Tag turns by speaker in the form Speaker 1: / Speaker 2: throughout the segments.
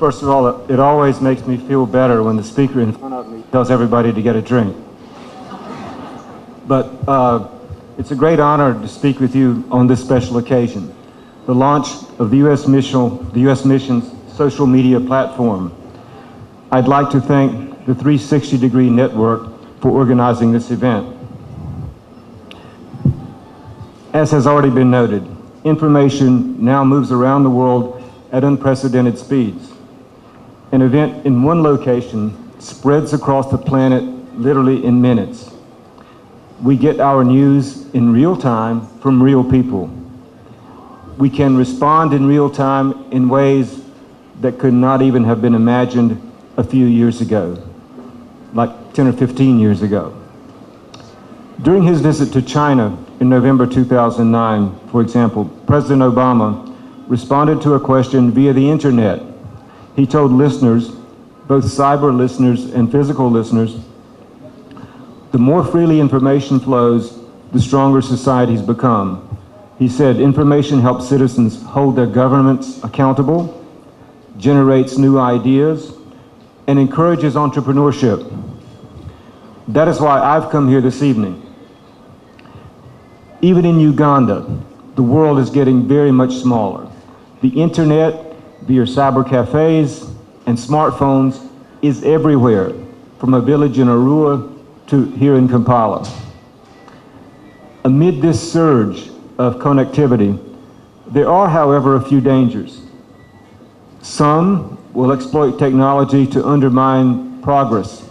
Speaker 1: First of all, it always makes me feel better when the speaker in front of me tells everybody to get a drink. But it's a great honor to speak with you on this special occasion, the launch of the U.S. Mission's social media platform. I'd like to thank the 360-Degree Network for organizing this event. As has already been noted, information now moves around the world at unprecedented speeds. An event in one location spreads across the planet literally in minutes. We get our news in real time from real people. We can respond in real time in ways that could not even have been imagined a few years ago, like 10 or 15 years ago. During his visit to China in November 2009, for example, President Obama responded to a question via the internet. He told listeners, both cyber listeners and physical listeners, the more freely information flows, the stronger societies become. He said information helps citizens hold their governments accountable, generates new ideas, and encourages entrepreneurship. That is why I've come here this evening. Even in Uganda, the world is getting very much smaller. The internet, via cyber cafes and smartphones, is everywhere, from a village in Arua to here in Kampala. Amid this surge of connectivity, there are, however, a few dangers. Some will exploit technology to undermine progress.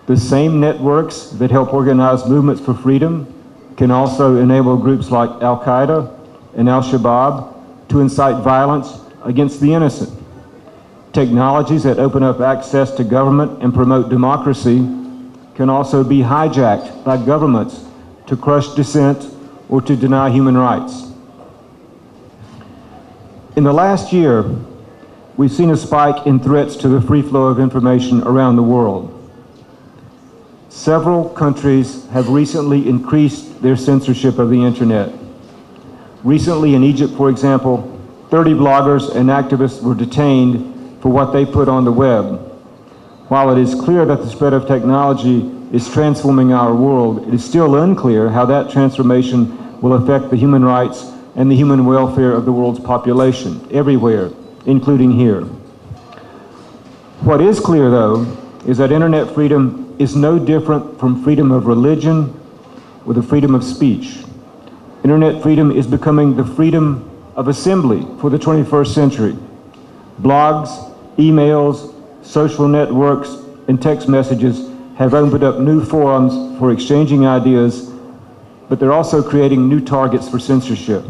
Speaker 1: The same networks that help organize movements for freedom can also enable groups like Al-Qaeda and Al-Shabaab to incite violence against the innocent. Technologies that open up access to government and promote democracy can also be hijacked by governments to crush dissent or to deny human rights. In the last year, we've seen a spike in threats to the free flow of information around the world. Several countries have recently increased their censorship of the internet. Recently in Egypt, for example, 30 bloggers and activists were detained for what they put on the web. While it is clear that the spread of technology is transforming our world, it is still unclear how that transformation will affect the human rights and the human welfare of the world's population, everywhere, including here. What is clear, though, is that internet freedom is no different from freedom of religion or the freedom of speech. Internet freedom is becoming the freedom of assembly for the 21st century. Blogs, emails, social networks, and text messages have opened up new forums for exchanging ideas, but they're also creating new targets for censorship.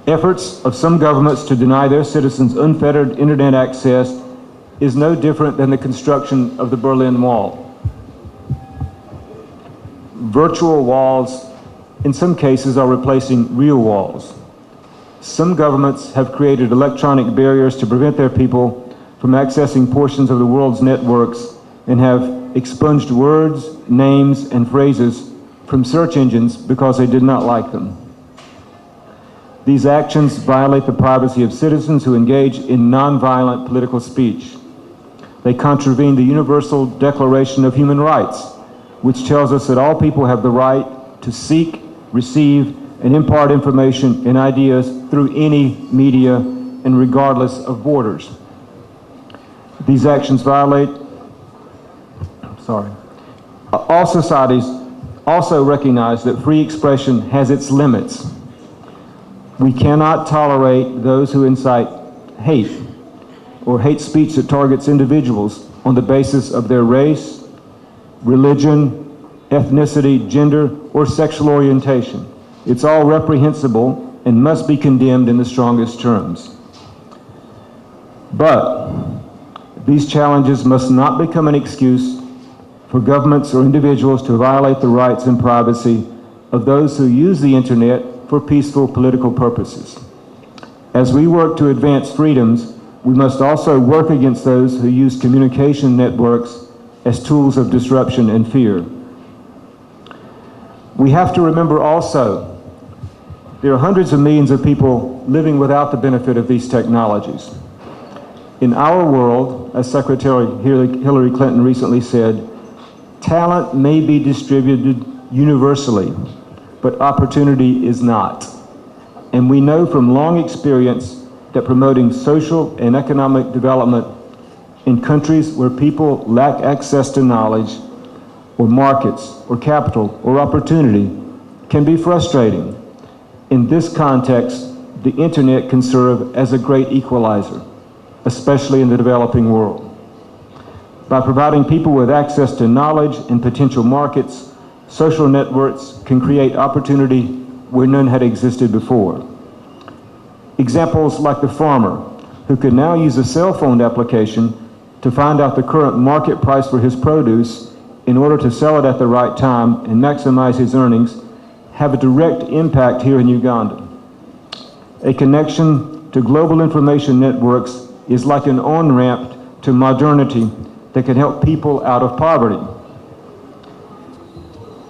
Speaker 1: Efforts of some governments to deny their citizens unfettered internet access is no different than the construction of the Berlin Wall. Virtual walls, in some cases, are replacing real walls. Some governments have created electronic barriers to prevent their people from accessing portions of the world's networks and have expunged words, names, and phrases from search engines because they did not like them. These actions violate the privacy of citizens who engage in nonviolent political speech. They contravene the Universal Declaration of Human Rights, which tells us that all people have the right to seek, receive, and impart information and ideas through any media and regardless of borders. These actions violate, all societies also recognize that free expression has its limits. We cannot tolerate those who incite hate or hate speech that targets individuals on the basis of their race, religion, ethnicity, gender, or sexual orientation. It's all reprehensible and must be condemned in the strongest terms. But these challenges must not become an excuse for governments or individuals to violate the rights and privacy of those who use the internet for peaceful political purposes. As we work to advance freedoms, we must also work against those who use communication networks as tools of disruption and fear. We have to remember also, there are hundreds of millions of people living without the benefit of these technologies. In our world, as Secretary Hillary Clinton recently said, talent may be distributed universally, but opportunity is not. And we know from long experience that promoting social and economic development in countries where people lack access to knowledge or markets or capital or opportunity can be frustrating. In this context, the internet can serve as a great equalizer, especially in the developing world. By providing people with access to knowledge and potential markets, social networks can create opportunity where none had existed before. Examples like the farmer, who can now use a cell phone application to find out the current market price for his produce in order to sell it at the right time and maximize his earnings, have a direct impact here in Uganda. A connection to global information networks is like an on-ramp to modernity that can help people out of poverty.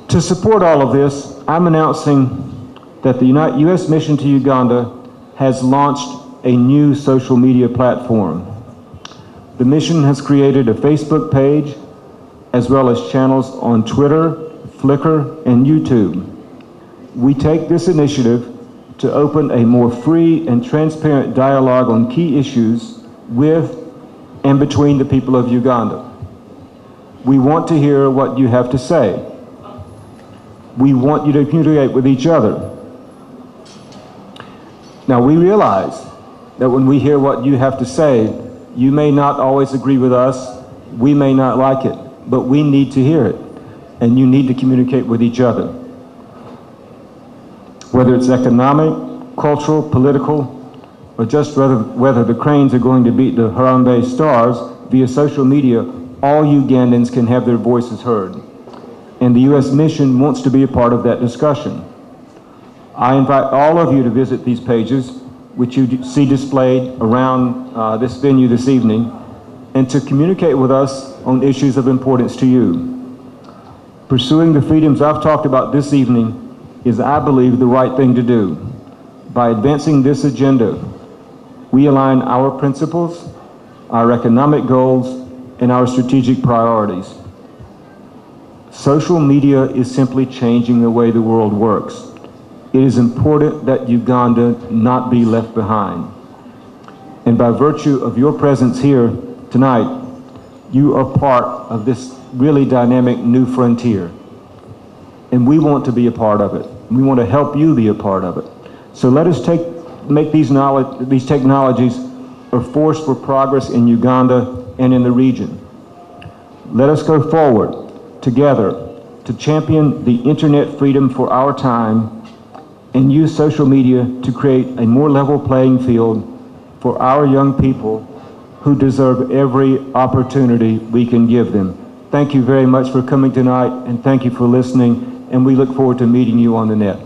Speaker 1: To support all of this, I'm announcing that the U.S. mission to Uganda has launched a new social media platform. The mission has created a Facebook page as well as channels on Twitter, Flickr, and YouTube. We take this initiative to open a more free and transparent dialogue on key issues with and between the people of Uganda. We want to hear what you have to say. We want you to communicate with each other. Now, we realize that when we hear what you have to say, you may not always agree with us, we may not like it, but we need to hear it, and you need to communicate with each other. Whether it's economic, cultural, political, or just whether the Cranes are going to beat the Harambee Stars via social media, all Ugandans can have their voices heard. And the U.S. mission wants to be a part of that discussion. I invite all of you to visit these pages, which you see displayed around this venue this evening, and to communicate with us on issues of importance to you. Pursuing the freedoms I've talked about this evening is, I believe, the right thing to do. By advancing this agenda, we align our principles, our economic goals, and our strategic priorities. Social media is simply changing the way the world works. It is important that Uganda not be left behind. And by virtue of your presence here tonight, you are part of this really dynamic new frontier. And we want to be a part of it. We want to help you be a part of it. So let us make these technologies a force for progress in Uganda and in the region. Let us go forward together to champion the internet freedom for our time and use social media to create a more level playing field for our young people who deserve every opportunity we can give them. Thank you very much for coming tonight, and thank you for listening, and we look forward to meeting you on the net.